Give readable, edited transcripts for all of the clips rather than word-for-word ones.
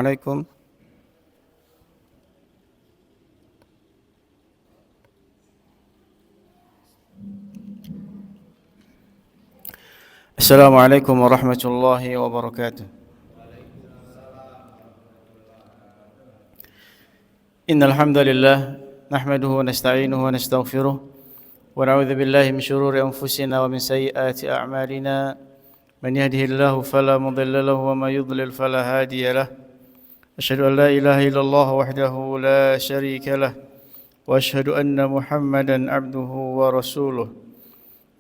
عليكم. السلام عليكم ورحمة الله وبركاته. إن الحمد لله نحمده ونستعينه ونستغفره ونعوذ بالله من شرور أنفسنا ومن سيئات أعمالنا. من يهده الله فلا مضل له وما يضلل فلا هادي له. أشهد أن لا إله إلا الله وحده لا شريك له وأشهد أن محمدا عبده ورسوله.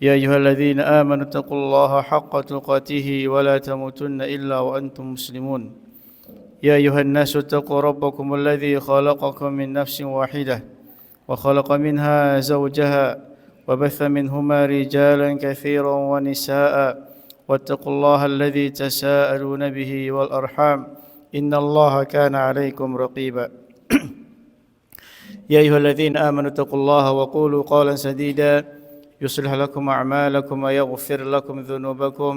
يا أيها الذين آمنوا اتقوا الله حق تقاته ولا تموتن إلا وأنتم مسلمون. يا أيها الناس اتقوا ربكم الذي خلقكم من نفس واحدة وخلق منها زوجها وبث منهما رجالا كثيرا ونساء واتقوا الله الذي تساءلون به والأرحام إن الله كان عليكم رقيبا. يا أيها الذين آمنوا اتقوا الله وقولوا قولا سديدا يصلح لكم أعمالكم ويغفر لكم ذنوبكم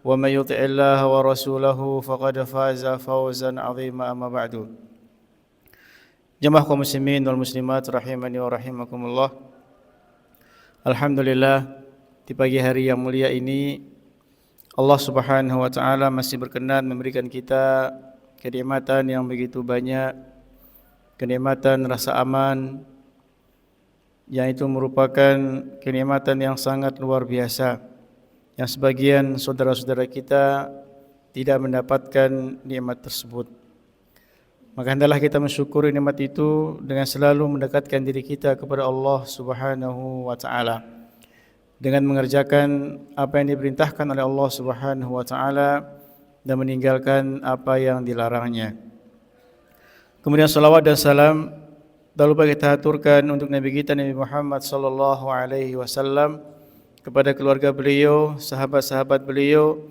ومن يطع الله ورسوله فقد فاز فوزا عظيما. أما بعد. Jamaah kaum muslimin wal muslimat rahimani wa rahimakumullah. Alhamdulillah, di pagi hari yang mulia ini Allah Subhanahu wa taala masih berkenan memberikan kita kenikmatan yang begitu banyak, kenikmatan rasa aman, yang itu merupakan kenikmatan yang sangat luar biasa, yang sebagian saudara-saudara kita tidak mendapatkan nikmat tersebut. Maka hendaklah kita mensyukuri nikmat itu dengan selalu mendekatkan diri kita kepada Allah Subhanahu wa taala dengan mengerjakan apa yang diperintahkan oleh Allah Subhanahu wa taala dan meninggalkan apa yang dilarangnya. Kemudian salawat dan salam tak lupa kita aturkan untuk Nabi kita Nabi Muhammad sallallahu alaihi wasallam, kepada keluarga beliau, sahabat-sahabat beliau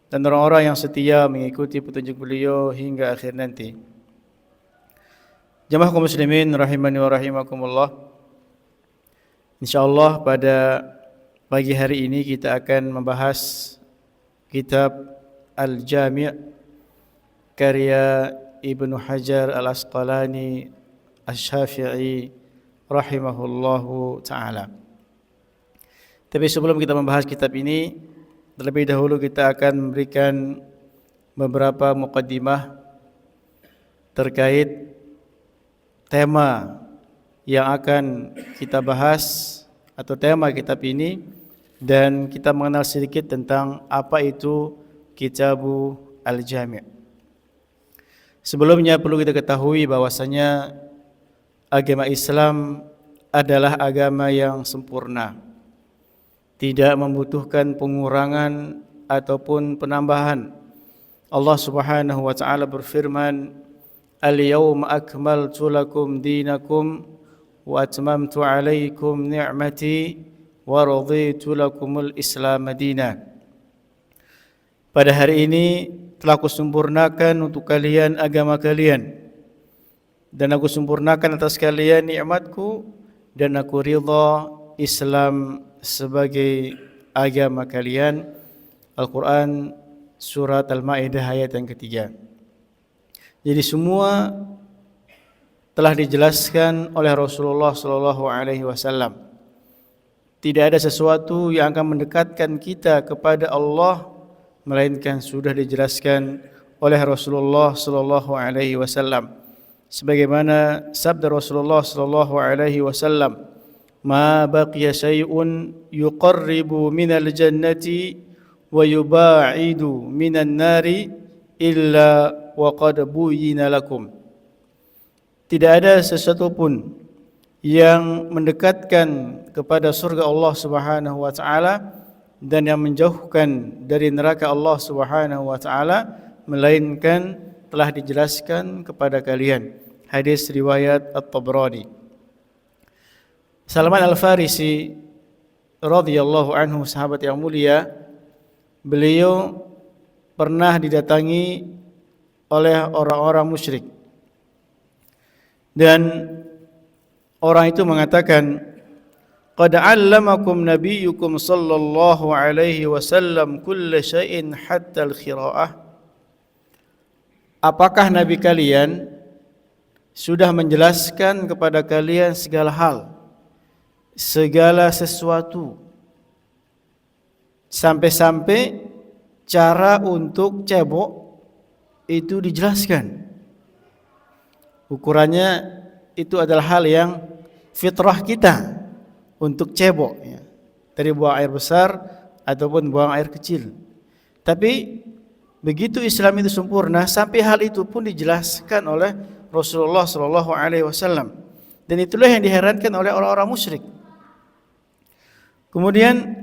dan orang-orang yang setia mengikuti petunjuk beliau hingga akhir nanti. Jamaah kaum muslimin rahimani wa rahimakumullah. Insyaallah pada pagi hari ini kita akan membahas kitab Al-Jami' karya Ibnu Hajar Al-Asqalani Asy-Syafi'i rahimahullahu ta'ala. Tapi sebelum kita membahas kitab ini, terlebih dahulu kita akan memberikan beberapa muqaddimah terkait tema yang akan kita bahas atau tema kitab ini, dan kita mengenal sedikit tentang apa itu Kitabu Al-Jami'. Sebelumnya perlu kita ketahui bahwasanya agama Islam adalah agama yang sempurna, tidak membutuhkan pengurangan ataupun penambahan. Allah Subhanahu wa taala berfirman, "Al-yawma akmaltu lakum dinakum wa atmamtu 'alaikum ni'mati wa raditu lakumul Islam madina." Pada hari ini telah kusempurnakan untuk kalian agama kalian, dan aku sempurnakan atas kalian nikmatku, dan aku ridha Islam sebagai agama kalian. Al-Quran surat Al-Ma'idah ayat yang ketiga. Jadi semua telah dijelaskan oleh Rasulullah sallallahu alaihi wasallam. Tidak ada sesuatu yang akan mendekatkan kita kepada Allah melainkan sudah dijelaskan oleh Rasulullah sallallahu alaihi wasallam. Sebagaimana sabda Rasulullah sallallahu alaihi wasallam, "Ma baqiya syai'un yuqarribu minal jannati wa yuba'idu minan nari illa wa qad buyyina lakum." Tidak ada sesuatu pun yang mendekatkan kepada surga Allah Subhanahu wa taala dan yang menjauhkan dari neraka Allah Subhanahu wa taala melainkan telah dijelaskan kepada kalian. Hadis riwayat At-Tabrani. Salman Al-Farisi radhiyallahu anhu, sahabat yang mulia, beliau pernah didatangi oleh orang-orang musyrik, dan orang itu mengatakan, "Qad 'allamakum nabiyyukum sallallahu alaihi wasallam kulla syai'in hatta al-qira'ah." apakah Nabi kalian sudah menjelaskan kepada kalian segala hal, segala sesuatu, sampai-sampai cara untuk cebok itu dijelaskan. Ukurannya itu adalah hal yang fitrah kita untuk cebok, ya. Dari buang air besar ataupun buang air kecil. Tapi begitu Islam itu sempurna, sampai hal itu pun dijelaskan oleh Rasulullah sallallahu alaihi wasallam. Dan itulah yang diherankan oleh orang-orang musyrik. Kemudian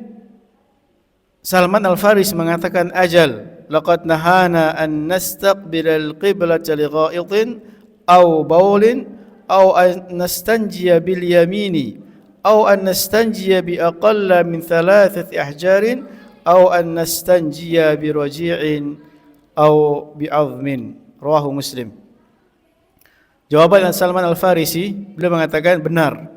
Salman Al-Farisi mengatakan, ajal laqad nahana an nastaqbilal qiblata li gha'itin aw baulin aw an nastanjiya bil yamini aw an nastanjiya bi aqalla min 3 ahjarin aw an nastanjiya bi raji'in aw bi 'azmin. Rawahu Muslim. Jawaban Salman Al-Farisi, beliau mengatakan benar.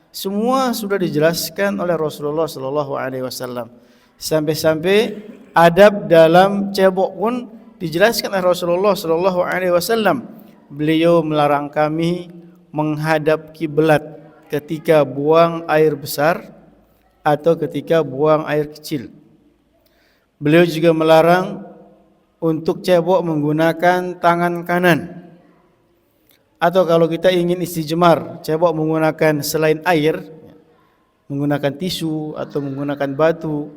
Semua sudah dijelaskan oleh Rasulullah sallallahu alaihi wasallam. Sampai-sampai adab dalam cebok pun dijelaskan oleh Rasulullah sallallahu alaihi wasallam. Beliau melarang kami menghadap kiblat ketika buang air besar atau ketika buang air kecil. Beliau juga melarang untuk cebok menggunakan tangan kanan. Atau kalau kita ingin istijmar, cebok menggunakan selain air, menggunakan tisu atau menggunakan batu,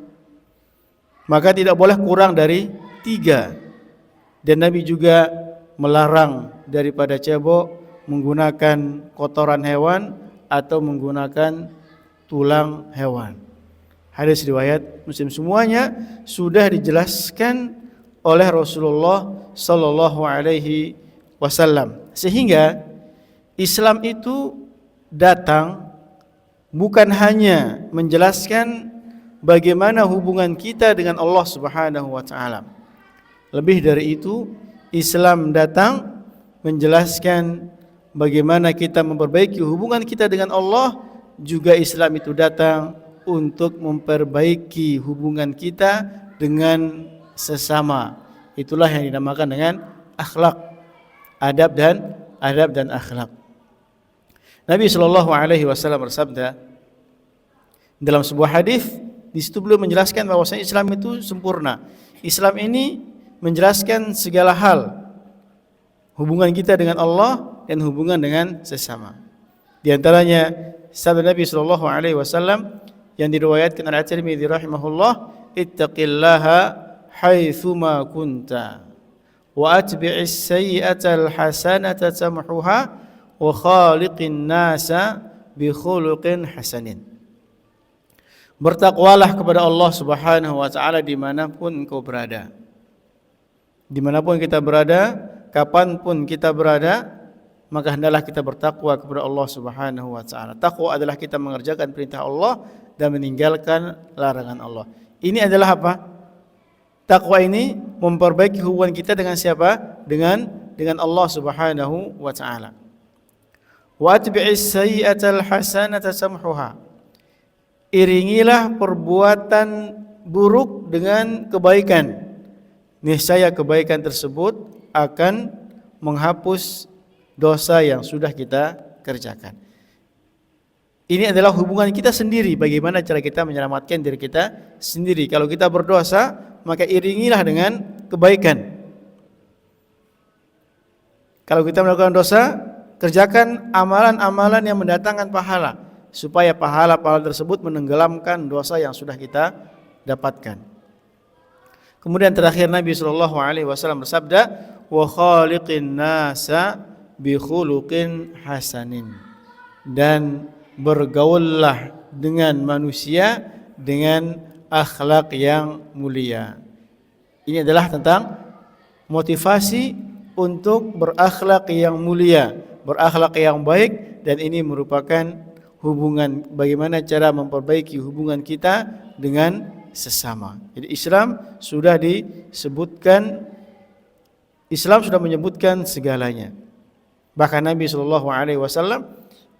maka tidak boleh kurang dari 3. Dan Nabi juga melarang daripada cebok menggunakan kotoran hewan atau menggunakan tulang hewan. Hadis riwayat Muslim. Semuanya sudah dijelaskan oleh Rasulullah sallallahu alaihi wasallam. Sehingga Islam itu datang bukan hanya menjelaskan bagaimana hubungan kita dengan Allah Subhanahu wa taala. Lebih dari itu, Islam datang menjelaskan bagaimana kita memperbaiki hubungan kita dengan Allah. Juga Islam itu datang untuk memperbaiki hubungan kita dengan sesama. Itulah yang dinamakan dengan akhlak, adab dan akhlak. Nabi sallallahu alaihi wasallam bersabda dalam sebuah hadis, di situ beliau menjelaskan bahwasanya Islam itu sempurna. Islam ini menjelaskan segala hal, hubungan kita dengan Allah dan hubungan dengan sesama. Di antaranya sabda Nabi sallallahu alaihi wasallam yang diriwayatkan oleh At-Tirmidzi rahimahullah, ittaqillaha haitsuma kunta wa atbi'is sayyi'atal hasanata tamhuha wa khaliqin nasa bi khuluqin hasanin. Bertakwalah kepada Allah Subhanahu wa taala dimanapun engkau berada. Dimanapun kita berada, kapanpun kita berada, maka hendaklah kita bertakwa kepada Allah Subhanahu wa taala. Takwa adalah kita mengerjakan perintah Allah dan meninggalkan larangan Allah. Ini adalah apa? Takwa ini memperbaiki hubungan kita dengan siapa? Dengan Allah Subhanahu wa taala. Wa atbi'is sayyi'atal hasanata tamhuha. Iringilah perbuatan buruk dengan kebaikan. Niscaya kebaikan tersebut akan menghapus dosa yang sudah kita kerjakan. Ini adalah hubungan kita sendiri, bagaimana cara kita menyelamatkan diri kita sendiri. Kalau kita berdosa, maka iringilah dengan kebaikan. Kalau kita melakukan dosa, kerjakan amalan-amalan yang mendatangkan pahala, supaya pahala-pahala tersebut menenggelamkan dosa yang sudah kita dapatkan. Kemudian terakhir Nabi sallallahu alaihi wasallam bersabda, "Wa khaliqin nasa bi khuluqin hasanin." Dan bergaullah dengan manusia dengan akhlak yang mulia. Ini adalah tentang motivasi untuk berakhlak yang mulia, berakhlak yang baik, dan ini merupakan hubungan, bagaimana cara memperbaiki hubungan kita dengan sesama. Jadi Islam sudah disebutkan, Islam sudah menyebutkan segalanya. Bahkan Nabi sallallahu alaihi wasallam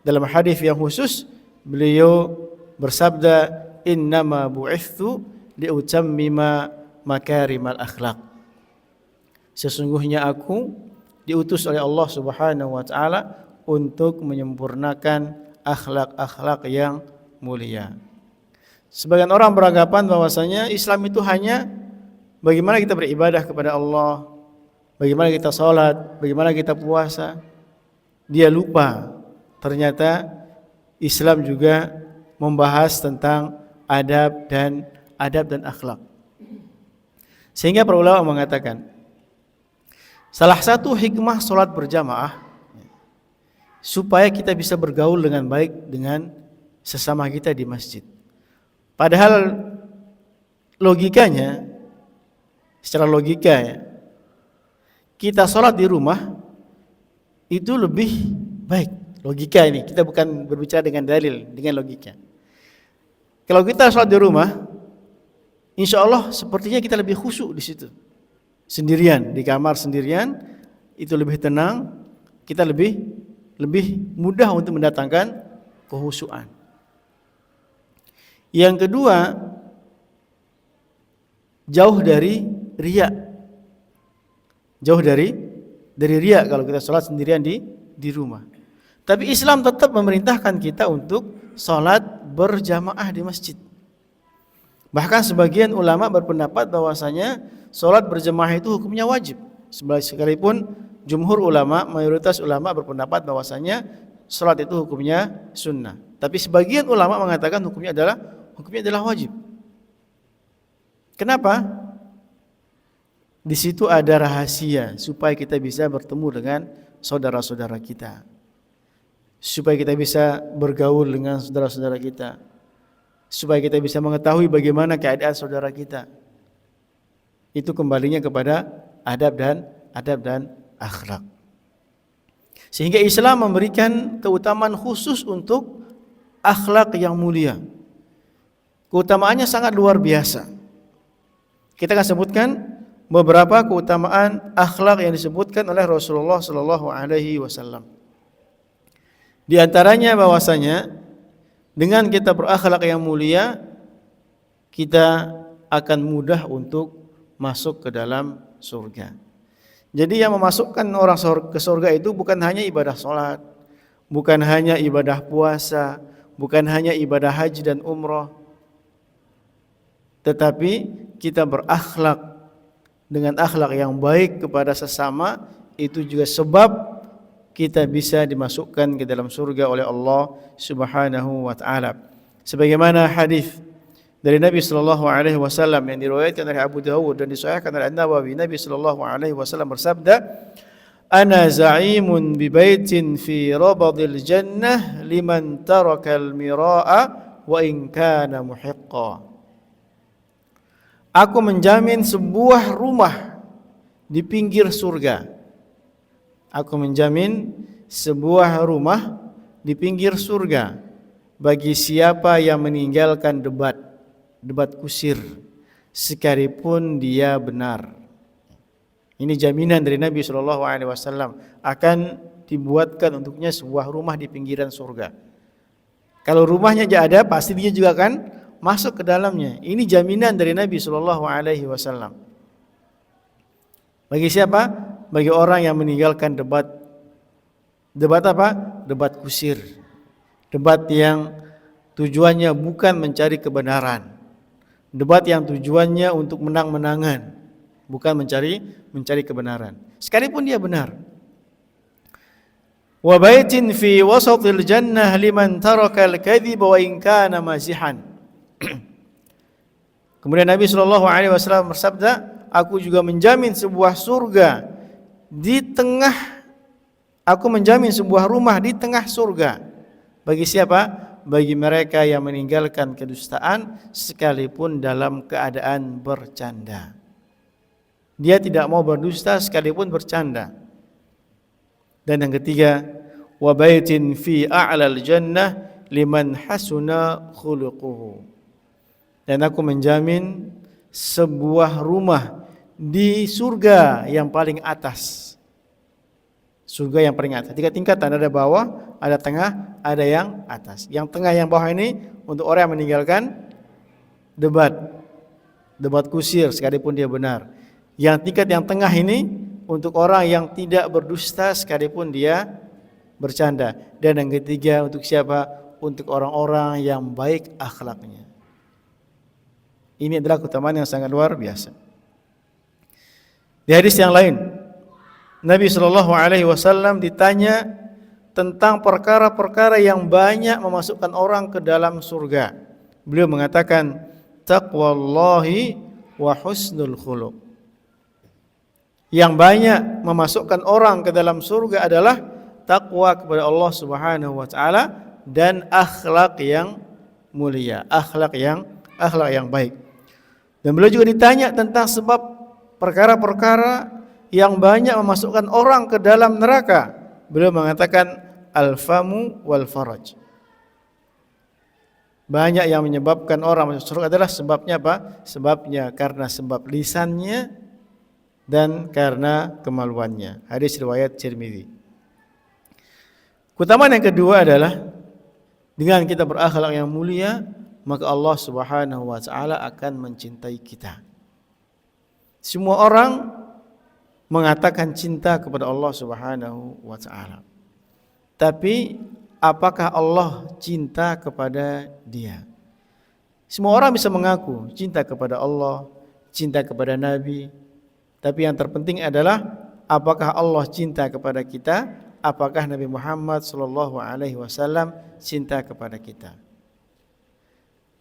dalam hadis yang khusus beliau bersabda, innama bu'ithu liutammima makarimal akhlak. Sesungguhnya aku diutus oleh Allah Subhanahu wa taala untuk menyempurnakan akhlak-akhlak yang mulia. Sebagian orang beranggapan bahwasanya Islam itu hanya bagaimana kita beribadah kepada Allah, bagaimana kita salat, bagaimana kita puasa. Dia lupa ternyata Islam juga membahas tentang adab dan akhlak. Sehingga para ulama mengatakan salah satu hikmah salat berjamaah supaya kita bisa bergaul dengan baik dengan sesama kita di masjid. Padahal logikanya, secara logika ya, kita sholat di rumah itu lebih baik. Logika ini, kita bukan berbicara dengan dalil, dengan logika. Kalau kita sholat di rumah, insya Allah sepertinya kita lebih khusyuk di situ. Sendirian, di kamar sendirian, itu lebih tenang, kita lebih mudah untuk mendatangkan kekhusyuan. Yang kedua, jauh dari riya. Jauh dari riya kalau kita sholat sendirian di rumah. Tapi Islam tetap memerintahkan kita untuk sholat berjamaah di masjid. Bahkan sebagian ulama berpendapat bahwasanya sholat berjamaah itu hukumnya wajib. Sekalipun jumhur ulama, mayoritas ulama berpendapat bahwasanya sholat itu hukumnya sunnah. Tapi sebagian ulama mengatakan hukumnya adalah wajib. Kenapa? Di situ ada rahasia supaya kita bisa bertemu dengan saudara-saudara kita. Supaya kita bisa bergaul dengan saudara-saudara kita. Supaya kita bisa mengetahui bagaimana keadaan saudara kita. Itu kembalinya kepada adab dan akhlak. Sehingga Islam memberikan keutamaan khusus untuk akhlak yang mulia. Keutamaannya sangat luar biasa. Kita akan sebutkan beberapa keutamaan akhlak yang disebutkan oleh Rasulullah sallallahu alaihi wasallam. Di antaranya bahwasanya dengan kita berakhlak yang mulia, kita akan mudah untuk masuk ke dalam surga. Jadi yang memasukkan orang ke surga itu bukan hanya ibadah salat, bukan hanya ibadah puasa, bukan hanya ibadah haji dan umrah, tetapi kita berakhlak dengan akhlak yang baik kepada sesama, itu juga sebab kita bisa dimasukkan ke dalam surga oleh Allah Subhanahu wa taala. Sebagaimana hadis dari Nabi sallallahu alaihi wasallam yang diriwayatkan oleh Abu Dawud dan disahihkan oleh An-Nawawi, Nabi sallallahu alaihi wasallam bersabda, "Ana za'imun bi baitin fi rabadil jannah liman tarakal mira'a wa in kana muhiqqa." Aku menjamin sebuah rumah di pinggir surga. Aku menjamin sebuah rumah di pinggir surga bagi siapa yang meninggalkan debat kusir sekalipun dia benar. Ini jaminan dari Nabi SAW akan dibuatkan untuknya sebuah rumah di pinggiran surga. Kalau rumahnya ada, pasti dia juga akan masuk ke dalamnya. Ini jaminan dari Nabi SAW. Bagi siapa? Bagi orang yang meninggalkan debat. Debat apa? Debat kusir. Debat yang tujuannya bukan mencari kebenaran. Debat yang tujuannya untuk menang-menangan, bukan mencari kebenaran. Sekalipun dia benar. Wa baitin fi wasatil jannah liman taraka al-kadhib wa in kana mazihan. Kemudian Nabi SAW bersabda, aku juga menjamin sebuah surga di tengah, aku menjamin sebuah rumah di tengah surga. Bagi siapa? Bagi mereka yang meninggalkan kedustaan sekalipun dalam keadaan bercanda. Dia tidak mau berdusta sekalipun bercanda. Dan yang ketiga, wa baitin fi a'lal jannah liman hasuna khuluquhu. Dan aku menjamin sebuah rumah di surga yang paling atas. Surga yang paling atas. 3 tingkatan, ada bawah, ada tengah, ada yang atas. Yang tengah, yang bawah ini untuk orang yang meninggalkan debat kusir sekalipun dia benar. Yang tingkat yang tengah ini untuk orang yang tidak berdusta sekalipun dia bercanda. Dan yang ketiga untuk siapa? Untuk orang-orang yang baik akhlaknya. Ini adalah keutamaan yang sangat luar biasa. Di hadis yang lain, Nabi SAW ditanya tentang perkara-perkara yang banyak memasukkan orang ke dalam surga. Beliau mengatakan, taqwallahi wa husnul khuluq. Yang banyak memasukkan orang ke dalam surga adalah takwa kepada Allah Subhanahu wa taala dan akhlak yang mulia, akhlak yang baik. Dan beliau juga ditanya tentang sebab perkara-perkara yang banyak memasukkan orang ke dalam neraka. Beliau mengatakan al-famu wal faraj. Banyak yang menyebabkan orang masuk surga adalah sebabnya apa? Sebabnya karena sebab lisannya dan karena kemaluannya. Hadis riwayat Tirmizi. Keutamaan yang kedua adalah dengan kita berakhlak yang mulia, maka Allah Subhanahu wa taala akan mencintai kita. Semua orang mengatakan cinta kepada Allah Subhanahu wa taala. Tapi apakah Allah cinta kepada dia? Semua orang bisa mengaku cinta kepada Allah, cinta kepada Nabi. Tapi yang terpenting adalah apakah Allah cinta kepada kita? Apakah Nabi Muhammad SAW cinta kepada kita?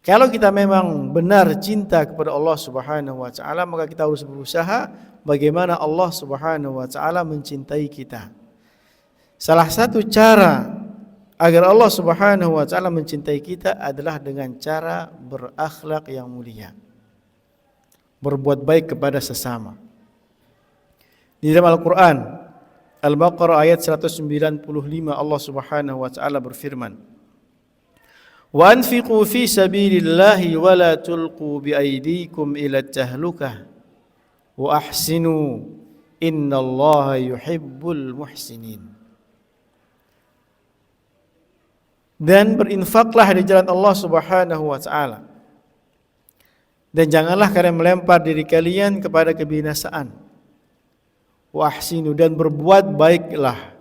Kalau kita memang benar cinta kepada Allah Subhanahu wa taala, maka kita harus berusaha bagaimana Allah Subhanahu wa taala mencintai kita. Salah satu cara agar Allah Subhanahu wa taala mencintai kita adalah dengan cara berakhlak yang mulia. Berbuat baik kepada sesama. Di dalam Al-Qur'an Al-Baqarah ayat 195 Allah Subhanahu wa taala berfirman, "Wa anfiqu fi sabilillahi wa la tulqu bi aydikum ila tahlukah wa ahsinu innallaha yuhibbul muhsinin." Dan berinfaklah di jalan Allah Subhanahu wa taala. Dan janganlah kalian melempar diri kalian kepada kebinasaan. Wa ahsinu, dan berbuat baiklah.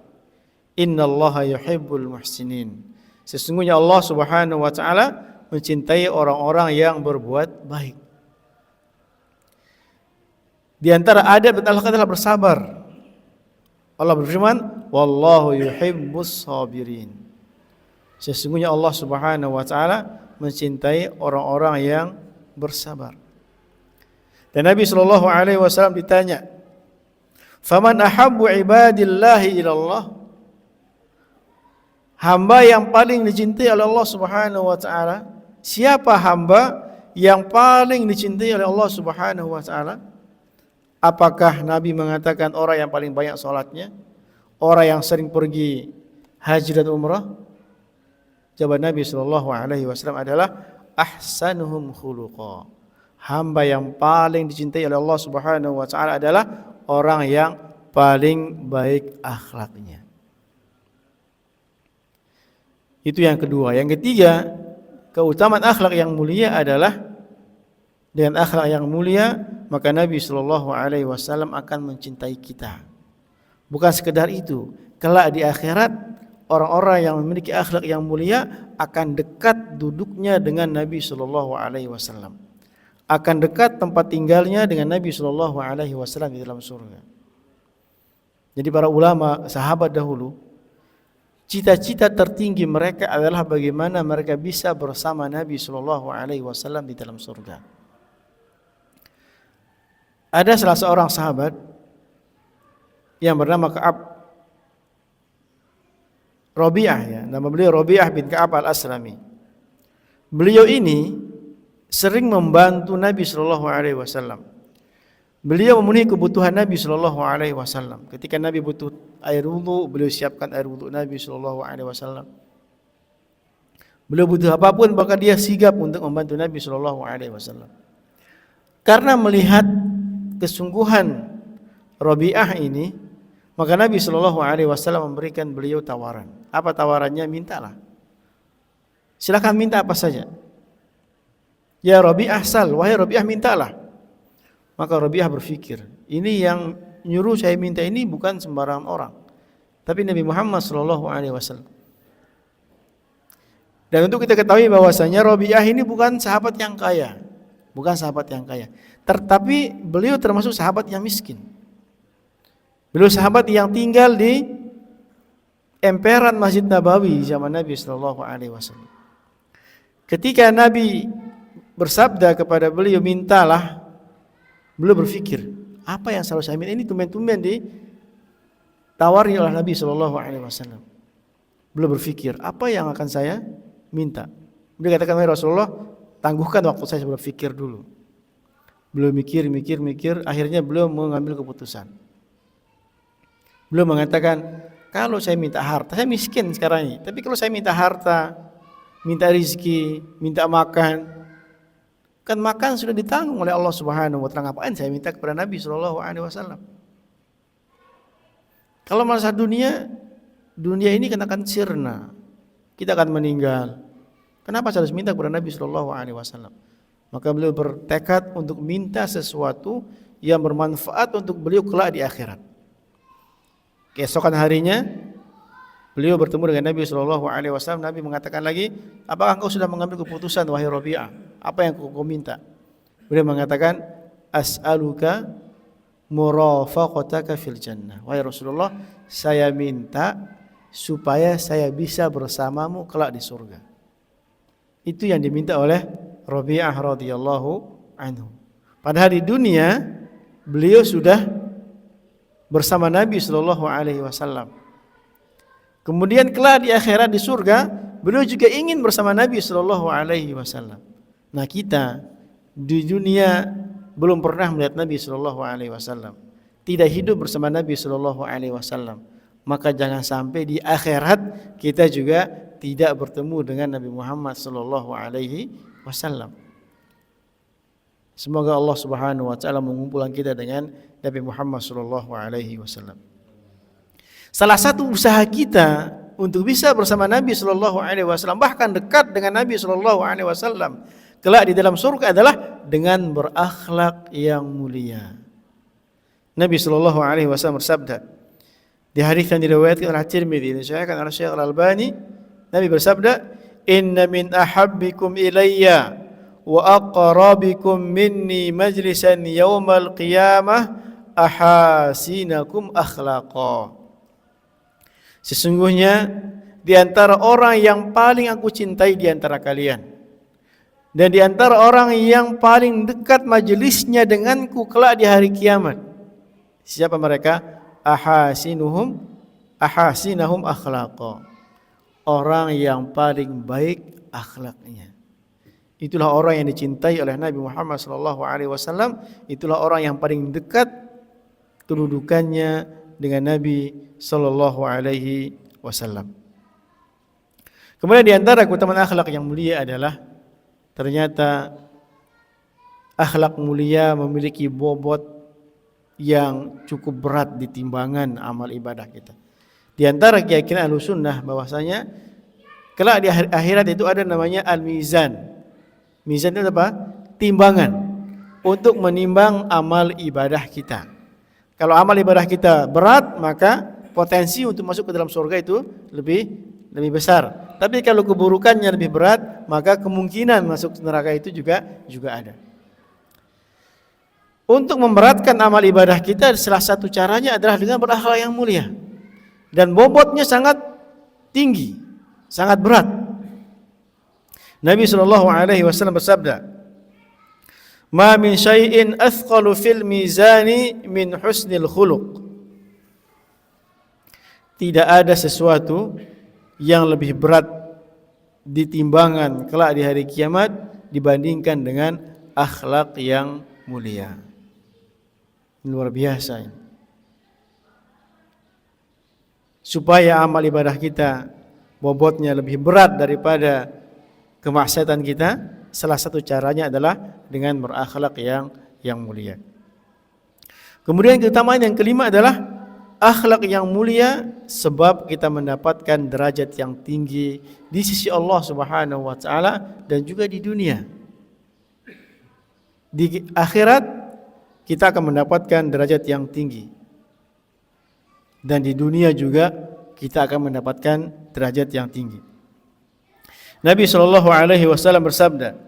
Innallaha yuhibbul muhsinin. Sesungguhnya Allah Subhanahu wa taala mencintai orang-orang yang berbuat baik. Di antara adab dan akhlak adalah bersabar. Allah berfirman, wallahu yuhibbus sabirin. Sesungguhnya Allah Subhanahu wa taala mencintai orang-orang yang bersabar. Dan Nabi sallallahu alaihi wasallam ditanya, "Faman ahabbu ibadillahi ilallah?" Hamba yang paling dicintai oleh Allah Subhanahu wa taala, siapa hamba yang paling dicintai oleh Allah Subhanahu wa taala? Apakah Nabi mengatakan orang yang paling banyak salatnya, orang yang sering pergi haji dan umrah? Jawaban Nabi sallallahu alaihi wasallam adalah ahsanuhum khuluqa. Hamba yang paling dicintai oleh Allah Subhanahu wa taala adalah orang yang paling baik akhlaknya. Itu yang kedua. Yang ketiga, keutamaan akhlak yang mulia adalah dengan akhlak yang mulia maka Nabi sallallahu alaihi wasallam akan mencintai kita. Bukan sekedar itu, kelak di akhirat orang-orang yang memiliki akhlak yang mulia akan dekat duduknya dengan Nabi sallallahu alaihi wasallam. Akan dekat tempat tinggalnya dengan Nabi sallallahu alaihi wasallam di dalam surga. Jadi para ulama sahabat dahulu, cita-cita tertinggi mereka adalah bagaimana mereka bisa bersama Nabi sallallahu alaihi wasallam di dalam surga. Ada salah seorang sahabat yang bernama Ka'ab Rabi'ah, ya, nama beliau Rabi'ah bin Ka'ab al-Aslami. Beliau ini sering membantu Nabi sallallahu alaihi wasallam. Beliau memenuhi kebutuhan Nabi sallallahu alaihi wasallam. Ketika Nabi butuh air wudu, beliau siapkan air wudu Nabi sallallahu alaihi wasallam. Beliau butuh apapun, maka dia sigap untuk membantu Nabi sallallahu alaihi wasallam. Karena melihat kesungguhan Rabi'ah ini, maka Nabi sallallahu alaihi wasallam memberikan beliau tawaran. Apa tawarannya? Mintalah. Silakan minta apa saja. Ya Rabi'ah sal, wahai Rabi'ah mintalah. Maka Rabi'ah berpikir, ini nyuruh saya minta ini bukan sembarangan orang, tapi Nabi Muhammad sallallahu alaihi wasallam. Dan untuk kita ketahui bahwasanya Rabi'ah ini bukan sahabat yang kaya, bukan sahabat yang kaya, tetapi beliau termasuk sahabat yang miskin. Beliau sahabat yang tinggal di emperan Masjid Nabawi zaman Nabi sallallahu alaihi wasallam. Ketika Nabi bersabda kepada beliau, mintalah, beliau berpikir, apa yang selalu saya minta? Ini tumben-tumben ditawari oleh Nabi sallallahu alaihi wasallam. Beliau berpikir, apa yang akan saya minta? Beliau katakan, wahai Rasulullah, tangguhkan waktu saya berpikir dulu. Beliau mikir, akhirnya beliau mengambil keputusan. Beliau mengatakan, kalau saya minta harta, saya miskin sekarang ini, tapi kalau saya minta harta, minta rizki, minta makan, kan makan sudah ditanggung oleh Allah Subhanahu wa taala. Ngapain saya minta kepada Nabi sallallahu alaihi wasallam? Kalau masalah dunia ini akan sirna. Kita akan meninggal. Kenapa saya harus minta kepada Nabi sallallahu alaihi wasallam? Maka beliau bertekad untuk minta sesuatu yang bermanfaat untuk beliau kelak di akhirat. Keesokan harinya beliau bertemu dengan Nabi sallallahu alaihi wasallam. Nabi mengatakan lagi, apakah engkau sudah mengambil keputusan wahai Rabi'ah? Apa yang kau minta? Beliau mengatakan, as'aluka murafaqataka fil jannah. Wahai Rasulullah, saya minta supaya saya bisa bersamamu kelak di surga. Itu yang diminta oleh Rabi'ah radhiyallahu anhu. Padahal di dunia beliau sudah bersama Nabi sallallahu alaihi wasallam. Kemudian kelak di akhirat di surga, beliau juga ingin bersama Nabi sallallahu alaihi wasallam. Nah, kita di dunia belum pernah melihat Nabi sallallahu alaihi wasallam, tidak hidup bersama Nabi sallallahu alaihi wasallam. Maka jangan sampai di akhirat kita juga tidak bertemu dengan Nabi Muhammad sallallahu alaihi wasallam. Semoga Allah Subhanahu wa taala mengumpulkan kita dengan Nabi Muhammad sallallahu alaihi wasallam. Salah satu usaha kita untuk bisa bersama Nabi sallallahu alaihi wasallam, bahkan dekat dengan Nabi sallallahu alaihi wasallam kelak di dalam surga, adalah dengan berakhlak yang mulia. Nabi sallallahu alaihi wasallam bersabda di hadis yang diriwayatkan oleh Tirmidzi, disahihkan oleh Syekh Al-Albani, Nabi bersabda, "Inna min ahabbikum ilayya wa aqrabikum minni majlisan yaumal qiyamah ahasinakum akhlaqa." Sesungguhnya di antara orang yang paling aku cintai di antara kalian, dan di antara orang yang paling dekat majelisnya denganku kelak di hari kiamat, siapa mereka? Ahasinahum akhlaqa. Orang yang paling baik akhlaknya. Itulah orang yang dicintai oleh Nabi Muhammad sallallahu alaihi wasallam. Itulah orang yang paling dekat kedudukannya dengan Nabi sallallahu alaihi wasallam. Kemudian di antara keutamaan akhlak yang mulia adalah ternyata akhlak mulia memiliki bobot yang cukup berat di timbangan amal ibadah kita. Di antara keyakinan Ahlussunnah bahwasanya kelak di akhirat itu ada namanya al-mizan. Mizan itu apa? Timbangan untuk menimbang amal ibadah kita. Kalau amal ibadah kita berat, maka potensi untuk masuk ke dalam surga itu lebih besar. Tapi kalau keburukannya lebih berat, maka kemungkinan masuk neraka itu juga ada. Untuk memberatkan amal ibadah kita, salah satu caranya adalah dengan berakhlak yang mulia. Dan bobotnya sangat tinggi, sangat berat. Nabi sallallahu alaihi wasallam bersabda, "Ma min syai'in athqalu fil mizani min husnil khuluq." Tidak ada sesuatu yang lebih berat di timbangan kelak di hari kiamat dibandingkan dengan akhlak yang mulia. Luar biasa ini. Supaya amal ibadah kita bobotnya lebih berat daripada kemaksiatan kita, salah satu caranya adalah dengan berakhlak yang mulia. Kemudian keutamaan yang kelima adalah akhlak yang mulia sebab kita mendapatkan derajat yang tinggi di sisi Allah Subhanahu wa taala dan juga di dunia. Di akhirat kita akan mendapatkan derajat yang tinggi. dan di dunia juga kita akan mendapatkan derajat yang tinggi. Nabi SAW bersabda,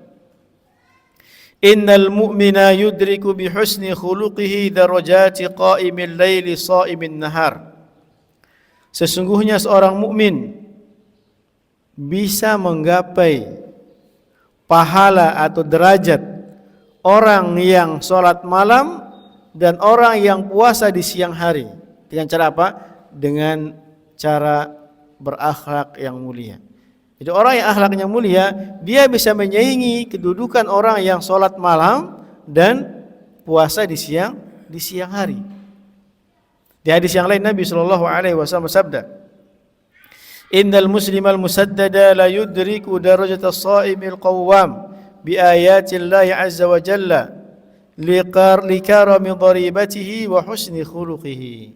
Innal mu'mina yudriku bi husni khuluqihi darajati qa'imil laili sha'imin nahar. Sesungguhnya seorang mukmin bisa menggapai pahala atau derajat orang yang salat malam dan orang yang puasa di siang hari. Dengan cara apa? Dengan cara berakhlak yang mulia. Jadi orang yang akhlaknya mulia, dia bisa menyaingi kedudukan orang yang sholat malam dan puasa di siang hari. Di hadis yang lain Nabi SAW bersabda, Innal muslimal musaddada la yudriku darajata as-sa'imil qawwam bi ayatillahi azza wa jalla likarami dharibatihi wa husni khuluqihi.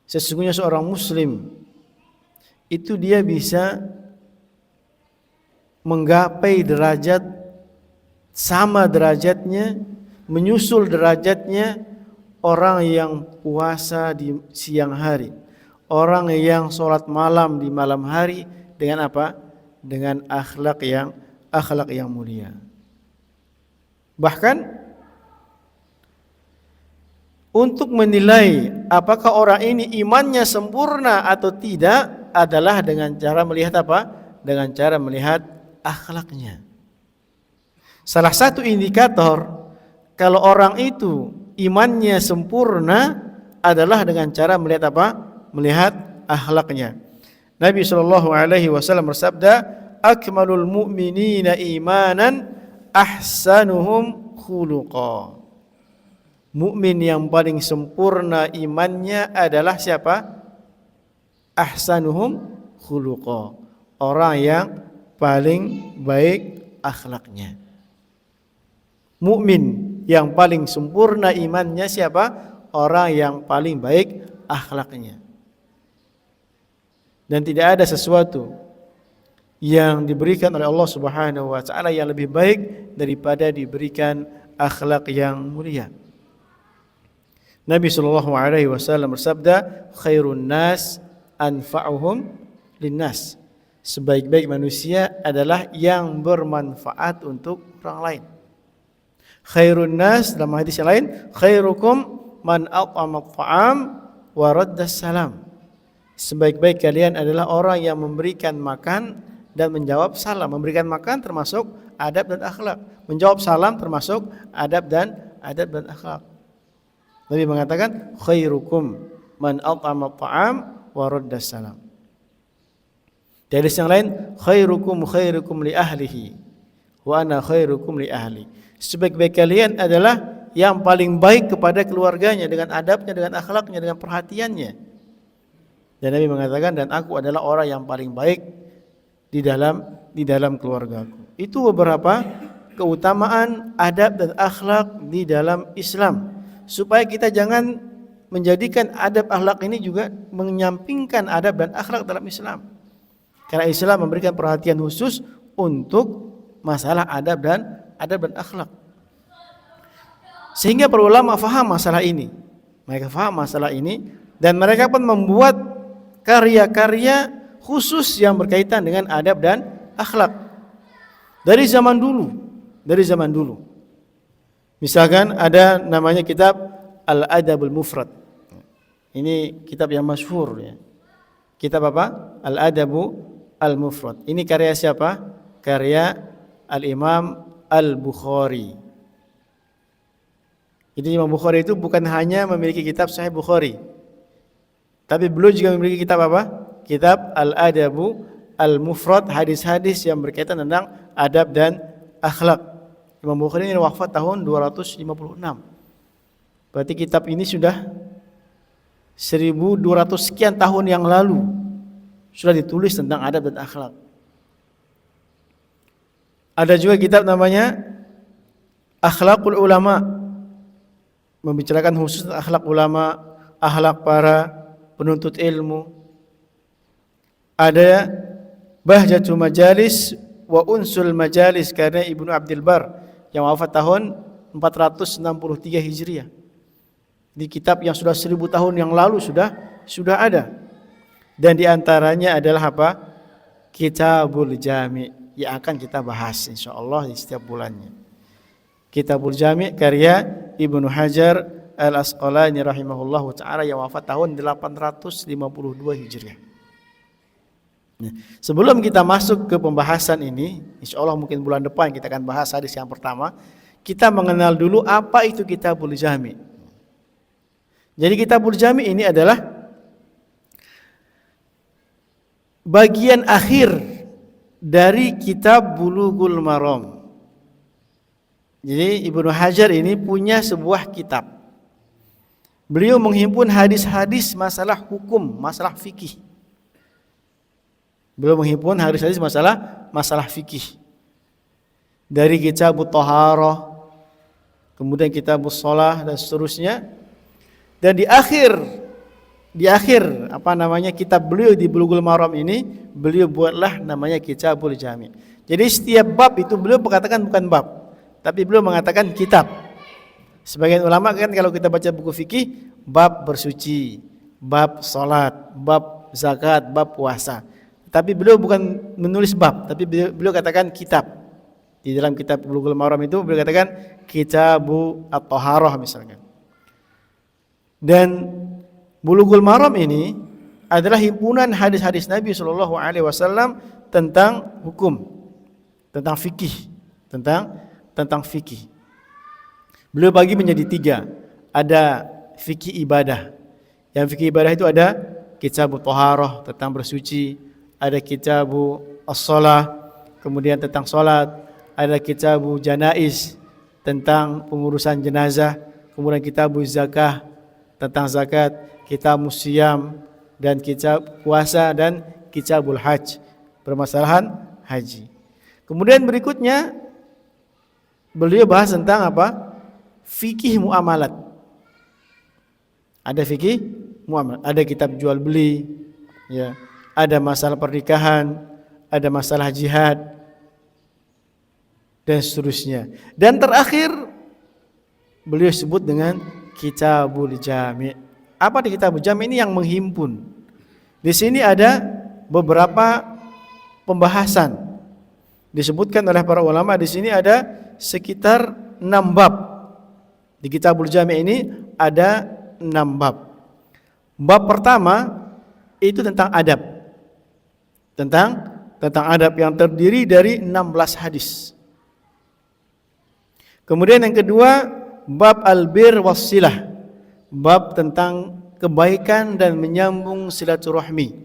Sesungguhnya seorang muslim itu dia bisa menggapai derajat sama derajatnya, menyusul derajatnya orang yang puasa di siang hari, orang yang sholat malam di malam hari dengan apa? Dengan akhlak yang mulia. Bahkan untuk menilai apakah orang ini imannya sempurna atau tidak adalah dengan cara melihat apa? Dengan cara melihat akhlaknya. Salah satu indikator kalau orang itu imannya sempurna adalah dengan cara melihat apa? Melihat akhlaknya. Nabi SAW bersabda, Akmalul mu'minina imanan ahsanuhum khuluqa. Mukmin yang paling sempurna imannya adalah siapa? Ahsanuhum khuluqa, orang yang paling baik akhlaknya. Mukmin yang paling sempurna imannya siapa? Orang yang paling baik akhlaknya. Dan tidak ada sesuatu yang diberikan oleh Allah Subhanahu wa taala yang lebih baik daripada diberikan akhlak yang mulia. Nabi SAW bersabda, Khairun nas anfa'uhum linnas. Sebaik-baik manusia adalah yang bermanfaat untuk orang lain. Khairun nas, dalam hadis yang lain, khairukum man at'ama at-ta'am wa radda salam. Sebaik-baik kalian adalah orang yang memberikan makan dan menjawab salam. Memberikan makan termasuk adab dan akhlak. Menjawab salam termasuk adab dan akhlak. Nabi mengatakan khairukum man at'ama at-ta'am wa radda salam. Di hadis yang lain, khairukum li ahlihi wa ana khairukum li ahli. Sebaik-baik kalian adalah yang paling baik kepada keluarganya dengan adabnya, dengan akhlaknya, dengan perhatiannya. Dan Nabi mengatakan, dan aku adalah orang yang paling baik di dalam keluargaku. Itu beberapa keutamaan adab dan akhlak di dalam Islam. Supaya kita jangan menjadikan adab akhlak ini juga menyampingkan adab dan akhlak dalam Islam. Karena Islam memberikan perhatian khusus untuk masalah adab dan akhlak. Sehingga para ulama faham masalah ini. Mereka faham masalah ini dan mereka pun membuat karya-karya khusus yang berkaitan dengan adab dan akhlak. Dari zaman dulu. Misalkan ada namanya kitab Al-Adabul Mufrad. Ini kitab yang masyhur ya. Kitab apa? Al-Adabu Al-Mufrad. Ini karya siapa? Karya Al-Imam Al-Bukhari. Jadi Imam Bukhari itu bukan hanya memiliki kitab Sahih Bukhari, tapi beliau juga memiliki kitab apa? Kitab Al-Adabu Al-Mufrad, hadis-hadis yang berkaitan tentang adab dan akhlak. Imam Bukhari ini wafat tahun 256. Berarti kitab ini sudah 1200 sekian tahun yang lalu sudah ditulis tentang adab dan akhlak. Ada juga kitab namanya Akhlaqul Ulama, membicarakan khusus tentang akhlak ulama, akhlak para penuntut ilmu. Ada Bahjatul Majalis wa Unsul Majalis karena Ibnu Abdul Bar yang wafat tahun 463 Hijriah. Di kitab yang sudah 1000 tahun yang lalu sudah ada. Dan di antaranya adalah apa? Kitabul Jami' yang akan kita bahas insyaallah di setiap bulannya. Kitabul Jami' karya Ibnu Hajar Al-Asqalani rahimahullahu taala yang wafat tahun 852 Hijriah. Nah, sebelum kita masuk ke pembahasan ini, insyaallah mungkin bulan depan kita akan bahas hadis yang pertama. Kita mengenal dulu apa itu Kitabul Jami'. Jadi Kitabul Jami' ini adalah bagian akhir dari kitab Bulughul Maram. Jadi Ibnu Hajar ini punya sebuah kitab. Beliau menghimpun hadis-hadis masalah hukum, masalah fikih. Beliau menghimpun hadis-hadis masalah fikih. Dari kitab Thaharah, kemudian kitab Shalah dan seterusnya. Dan di akhir kitab beliau di Bulughul Maram ini, beliau buatlah namanya Kitabul Jami'. Jadi setiap bab itu beliau mengatakan bukan bab, tapi beliau mengatakan kitab. Sebagian ulama kan kalau kita baca buku fikih, bab bersuci, bab salat, bab zakat, bab puasa. Tapi beliau bukan menulis bab, tapi beliau katakan kitab. Di dalam kitab Bulughul Maram itu beliau katakan Kitabu At-Thaharah misalkan. Dan Bulughul Maram ini adalah himpunan hadis-hadis Nabi Shallallahu Alaihi Wasallam tentang hukum, tentang fikih, tentang fikih. Beliau bagi menjadi 3. Ada fikih ibadah. Yang fikih ibadah itu ada Kitabut Thaharah tentang bersuci, ada Kitabu As-Shalah, kemudian tentang salat, ada Kitabu Janaiz tentang pengurusan jenazah, kemudian Kitabu Zakah tentang zakat, Kitab Siyam dan kitab puasa dan Kitabul Hajj, permasalahan haji. Kemudian berikutnya beliau bahas tentang apa? Fikih muamalat. Ada fikih muamalat, ada kitab jual beli, ya. Ada masalah pernikahan, ada masalah jihad dan seterusnya. Dan terakhir beliau sebut dengan Kitabul Jami'. Apa di Kitabul Jami' ini yang menghimpun? Di sini ada beberapa pembahasan. Disebutkan oleh para ulama di sini ada sekitar 6 bab. Di Kitabul Jami' ini ada 6 bab. Bab pertama itu tentang adab. Tentang adab yang terdiri dari 16 hadis. Kemudian yang kedua bab al-bir was-silah, bab tentang kebaikan dan menyambung silaturahmi.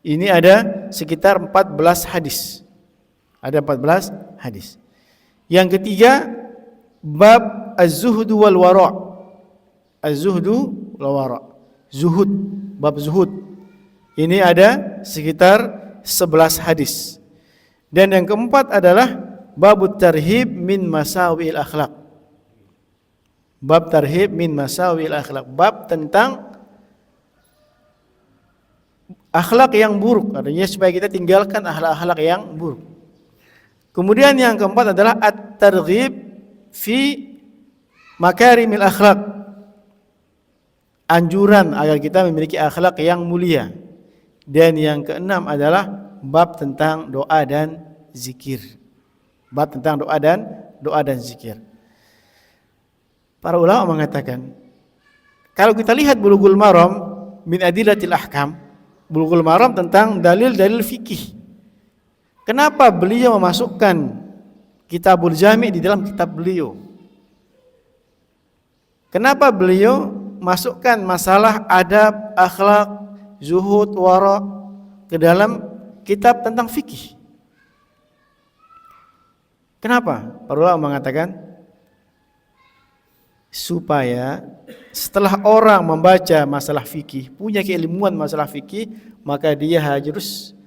Ini ada sekitar 14 hadis. Ada 14 hadis. Yang ketiga bab az-zuhdu wal wara'. Az-zuhdu wal wara'. Zuhud, bab zuhud. Ini ada sekitar 11 hadis. Dan yang keempat adalah babut tarhib min masawi'il akhlaq. Bab tarhib min masawi'il akhlaq, bab tentang akhlak yang buruk, artinya supaya kita tinggalkan akhlak-akhlak yang buruk. Kemudian yang keempat adalah at-targhib fi makarimil akhlaq, anjuran agar kita memiliki akhlak yang mulia. Dan yang keenam adalah bab tentang doa dan zikir. Bab tentang doa dan zikir. Para ulama mengatakan, kalau kita lihat Bulughul Maram min adillatil ahkam, Bulughul Maram tentang dalil-dalil fikih. Kenapa beliau memasukkan Kitabul Jami' di dalam kitab beliau? Kenapa beliau masukkan masalah adab, akhlak, zuhud, wara ke dalam kitab tentang fikih? Kenapa? Para ulama mengatakan supaya setelah orang membaca masalah fikih, punya keilmuan masalah fikih, maka dia harus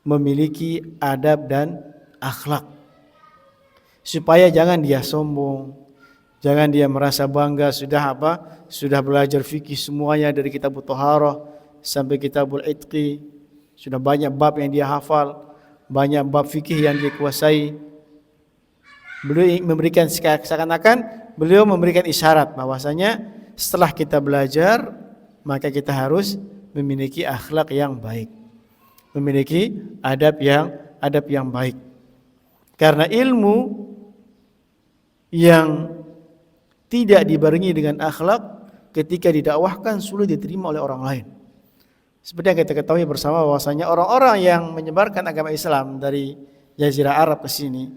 memiliki adab dan akhlak. Supaya jangan dia sombong, jangan dia merasa bangga sudah belajar fikih semuanya dari kitab Thaharah sampai kitabul Itqi, sudah banyak bab yang dia hafal, banyak bab fikih yang dia kuasai. Beliau memberikan seakan-akan beliau memberikan isyarat bahwasanya setelah kita belajar, maka kita harus memiliki akhlak yang baik, memiliki adab yang baik. Karena ilmu yang tidak dibarengi dengan akhlak ketika didakwahkan sulit diterima oleh orang lain. Seperti yang kita ketahui bersama bahwasanya orang-orang yang menyebarkan agama Islam dari Jazirah Arab ke sini,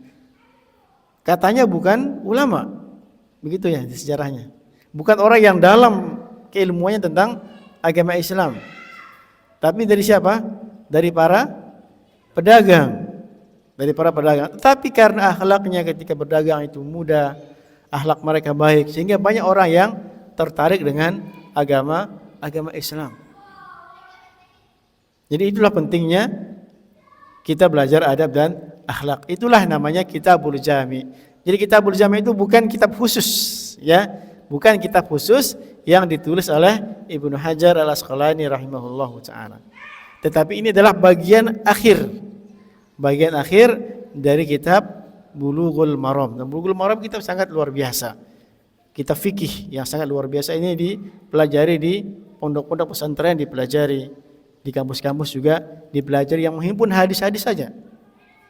katanya bukan ulama, begitu ya di sejarahnya. Bukan orang yang dalam keilmuannya tentang agama Islam. Tapi dari siapa? Dari para pedagang. Dari para pedagang. Tapi karena akhlaknya ketika berdagang itu mudah, akhlak mereka baik, sehingga banyak orang yang tertarik dengan agama Islam. Jadi itulah pentingnya kita belajar adab dan akhlak. Itulah namanya Kitabul Jami. Jadi Kitabul Jami itu bukan kitab khusus, ya, bukan kitab khusus yang ditulis oleh Ibnu Hajar Al-Asqalani rahimahullahu taala. Tetapi ini adalah bagian akhir dari kitab Bulughul Maram. Dan Bulughul Maram kitab sangat luar biasa. Kitab fikih yang sangat luar biasa, ini dipelajari di pondok-pondok pesantren, dipelajari di kampus-kampus juga dipelajari, yang menghimpun hadis-hadis saja.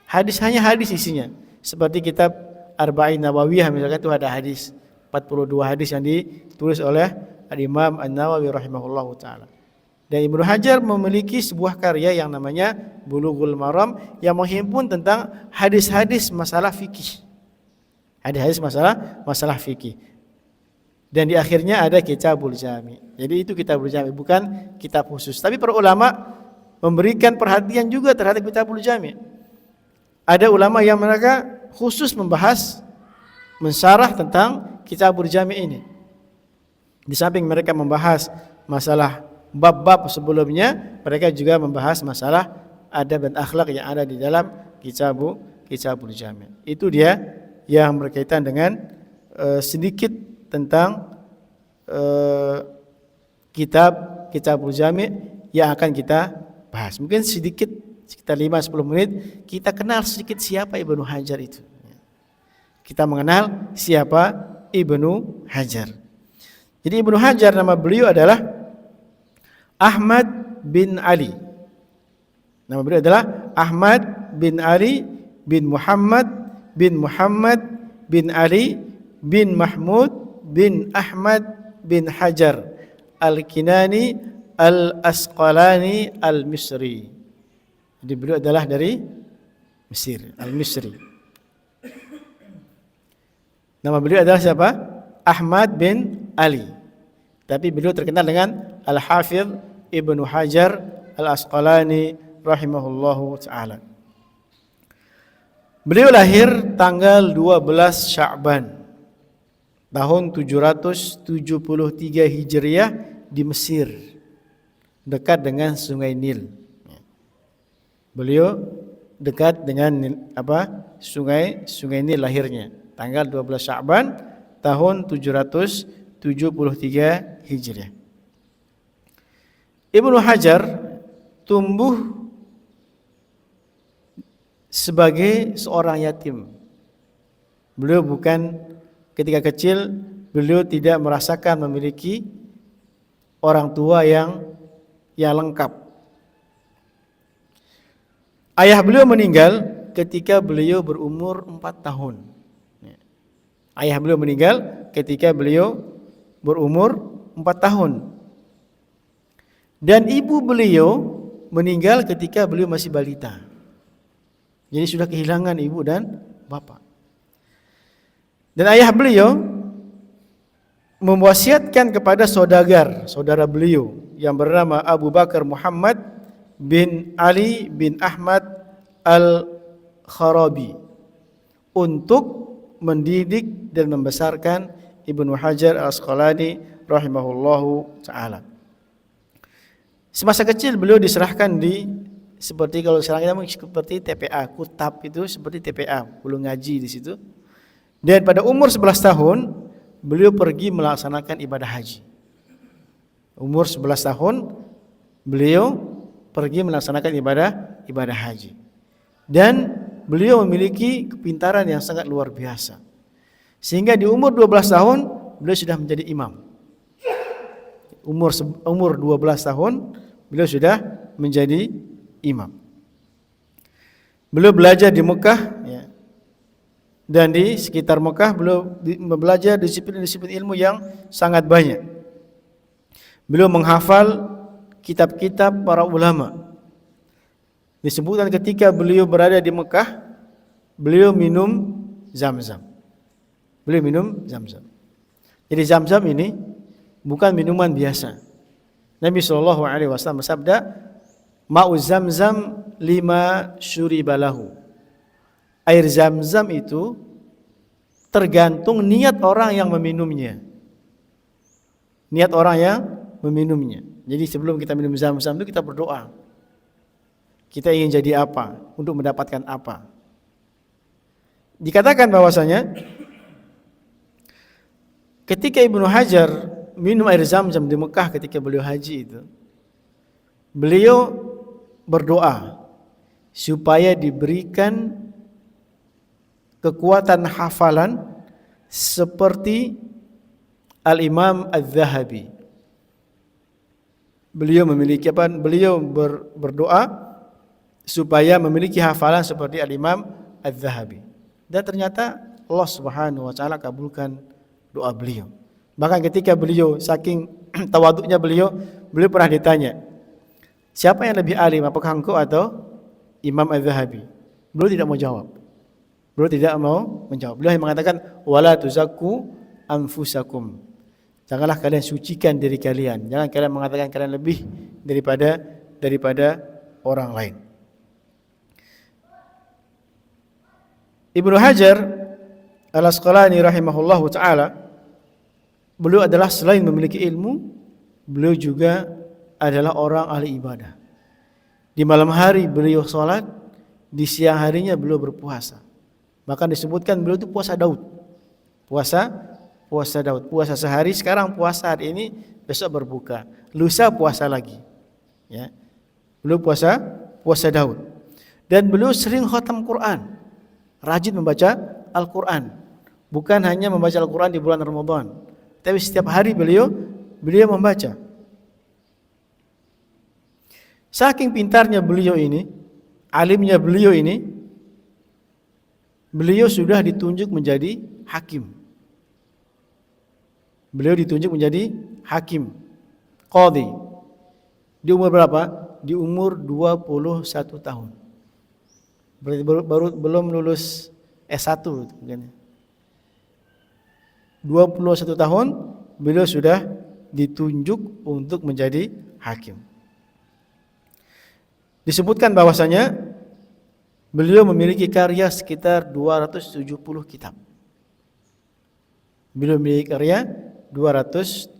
Hanya hadis isinya. Seperti kitab Arba'in Nawawiyah misalkan, itu ada hadis 42 hadis yang ditulis oleh Al-Imam An-Nawawi rahimahullahu taala. Dan Ibnu Hajar memiliki sebuah karya yang namanya Bulughul Maram yang menghimpun tentang hadis-hadis masalah fikih. Hadis-hadis masalah fikih. Dan di akhirnya ada Kitabul Jami. Jadi itu Kitabul Jami, bukan kitab khusus. Tapi para ulama memberikan perhatian juga terhadap Kitabul Jami. Ada ulama yang mereka khusus membahas, mensyarah tentang Kitabul Jami ini. Di samping mereka membahas masalah bab-bab sebelumnya, mereka juga membahas masalah adab dan akhlak yang ada di dalam Kitabul Jami. Itu dia yang berkaitan dengan sedikit tentang Kitabul Jami yang akan kita bahas. Mungkin sedikit, sekitar 5-10 menit kita kenal sedikit siapa Ibnu Hajar itu. Kita mengenal siapa Ibnu Hajar. Jadi Ibnu Hajar, nama beliau adalah Ahmad bin Ali. Nama beliau adalah Ahmad bin Ali bin Muhammad bin Ali bin Mahmud bin Ahmad bin Hajar Al-Kinani Al-Asqalani Al-Misri. Jadi beliau adalah dari Mesir, Al-Misri. Nama beliau adalah siapa? Ahmad bin Ali. Tapi beliau terkenal dengan Al-Hafidh Ibnu Hajar Al-Asqalani rahimahullahu ta'ala. Beliau lahir tanggal 12 Sya'ban tahun 773 Hijriah di Mesir, dekat dengan Sungai Nil. Beliau dekat dengan Sungai Nil lahirnya, tanggal 12 Sya'ban tahun 773 Hijriah. Ibnu Hajar tumbuh sebagai seorang yatim. Beliau ketika kecil, beliau tidak merasakan memiliki orang tua yang lengkap. Ayah beliau meninggal ketika beliau berumur 4 tahun. Ayah beliau meninggal ketika beliau berumur 4 tahun. Dan ibu beliau meninggal ketika beliau masih balita. Jadi sudah kehilangan ibu dan bapak. Dan ayah beliau mewasiatkan kepada saudara beliau yang bernama Abu Bakar Muhammad bin Ali bin Ahmad Al-Kharabi untuk mendidik dan membesarkan Ibnu Hajar Al-Asqalani rahimahullahu ta'ala. Semasa kecil beliau diserahkan seperti kalau sekarang kita seperti TPA, kutab itu seperti TPA, beliau ngaji di situ. Dan pada umur 11 tahun beliau pergi melaksanakan ibadah haji. Umur 11 tahun beliau pergi melaksanakan ibadah haji. Dan beliau memiliki kepintaran yang sangat luar biasa. Sehingga di umur 12 tahun beliau sudah menjadi imam. umur 12 tahun beliau sudah menjadi imam. Beliau belajar di Mekah ya, dan di sekitar Mekah beliau belajar disiplin-disiplin ilmu yang sangat banyak. Beliau menghafal kitab-kitab para ulama. Disebutkan ketika beliau berada di Mekah, beliau minum Zam-Zam. Beliau minum Zam-Zam. Jadi Zam-Zam ini bukan minuman biasa. Nabi SAW bersabda, "Ma'u Zam-Zam lima syuribalahu." Air Zam-Zam itu tergantung niat orang yang meminumnya. Niat orang yang meminumnya. Jadi sebelum kita minum Zam-Zam itu kita berdoa. Kita ingin jadi apa? Untuk mendapatkan apa? Dikatakan bahwasanya ketika Ibnu Hajar minum air Zam-Zam di Mekah ketika beliau haji itu, beliau berdoa supaya diberikan kekuatan hafalan seperti Al-Imam Az-Zahabi. Beliau memiliki apa? Beliau berdoa supaya memiliki hafalan seperti Al-Imam Az-Zahabi. Dan ternyata Allah Subhanahu wa taala kabulkan doa beliau. Bahkan ketika beliau saking tawaduknya beliau pernah ditanya, "Siapa yang lebih alim, apakah engkau atau Imam Az-Zahabi?" Beliau tidak mau jawab. Beliau yang mengatakan, "Wala tuzakku anfusakum." Janganlah kalian sucikan diri kalian. Jangan kalian mengatakan kalian lebih daripada orang lain. Ibnu Hajar Al-Asqalani rahimahullahu taala, beliau adalah selain memiliki ilmu, beliau juga adalah orang ahli ibadah. Di malam hari beliau salat, di siang harinya beliau berpuasa. Bahkan disebutkan beliau itu puasa Daud. Puasa Daud. Puasa sehari, sekarang puasa hari ini, besok berbuka. Lusa puasa lagi. Ya. Beliau puasa Daud. Dan beliau sering khatam Quran. Rajin membaca Al-Quran. Bukan hanya membaca Al-Quran di bulan Ramadan, tapi setiap hari beliau membaca. Saking pintarnya beliau ini, alimnya beliau ini, beliau sudah ditunjuk menjadi hakim. Beliau ditunjuk menjadi hakim, qadhi. Di umur berapa? Di umur 21 tahun. Berarti belum lulus S1 mungkin. 21 tahun beliau sudah ditunjuk untuk menjadi hakim. Disebutkan bahwasanya beliau memiliki karya sekitar 270 kitab. Beliau memiliki karya 270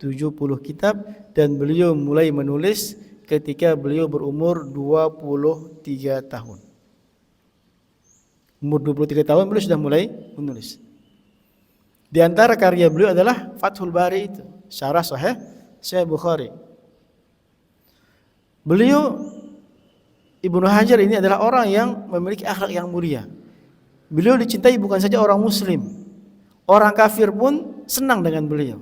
kitab dan beliau mulai menulis ketika beliau berumur 23 tahun. Umur 23 tahun beliau sudah mulai menulis. Di antara karya beliau adalah Fathul Bari itu, syarah Sahih Bukhari. Beliau Ibnu Hajar ini adalah orang yang memiliki akhlak yang mulia. Beliau dicintai bukan saja orang muslim, orang kafir pun senang dengan beliau.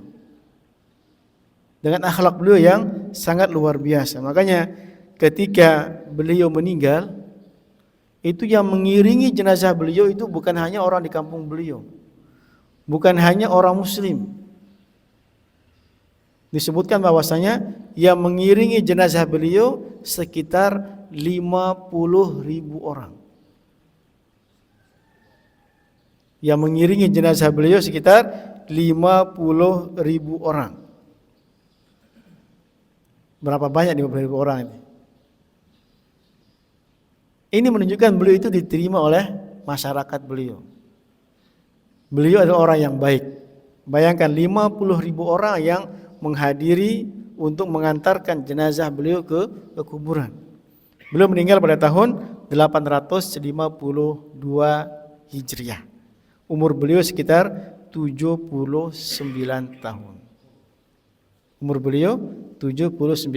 Dengan akhlak beliau yang sangat luar biasa. Makanya ketika beliau meninggal, itu yang mengiringi jenazah beliau itu bukan hanya orang di kampung beliau, bukan hanya orang muslim. Disebutkan bahwasanya yang mengiringi jenazah beliau sekitar 50.000 orang. Yang mengiringi jenazah beliau sekitar 50.000 orang. Berapa banyak 50.000 orang ini? Ini menunjukkan beliau itu diterima oleh masyarakat beliau. Beliau adalah orang yang baik. Bayangkan 50.000 orang yang menghadiri untuk mengantarkan jenazah beliau ke kuburan. Beliau meninggal pada tahun 852 Hijriah. Umur beliau sekitar 79 tahun. Umur beliau 79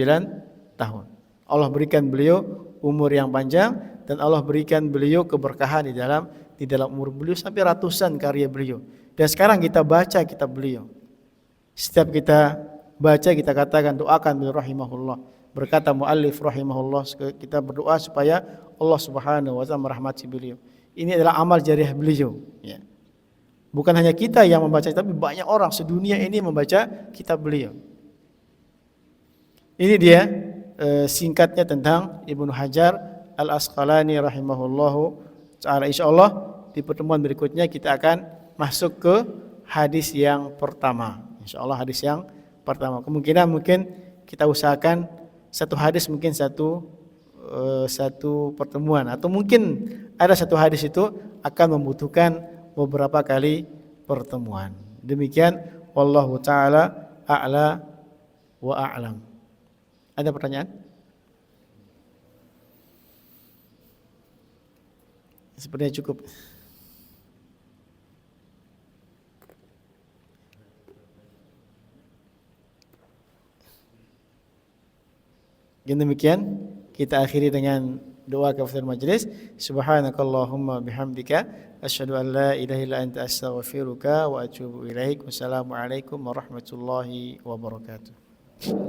tahun. Allah berikan beliau umur yang panjang dan Allah berikan beliau keberkahan di dalam umur beliau sampai ratusan karya beliau. Dan sekarang kita baca kitab beliau. Setiap kita baca kita katakan doakan bil rahimahullah. Berkata muallif rahimahullah, kita berdoa supaya Allah Subhanahu wa taala merahmati beliau. Ini adalah amal jariah beliau, ya. Bukan hanya kita yang membaca, tapi banyak orang sedunia ini membaca kitab beliau. Ini dia singkatnya tentang Ibnu Hajar Al-Asqalani rahimahullahu taala. Insyaallah di pertemuan berikutnya kita akan masuk ke hadis yang pertama. Insyaallah hadis yang pertama. Kemungkinan mungkin kita usahakan satu hadis mungkin satu pertemuan, atau mungkin ada satu hadis itu akan membutuhkan beberapa kali pertemuan. Demikian wallahu taala a'la wa a'lam. Ada pertanyaan? Sepertinya cukup. Demikian kita akhiri dengan doa kafaratul majlis. Subhanakallahumma bihamdika asyhadu an la ilaha illa anta astaghfiruka wa atubu ilaik. Wassalamualaikum warahmatullahi wabarakatuh.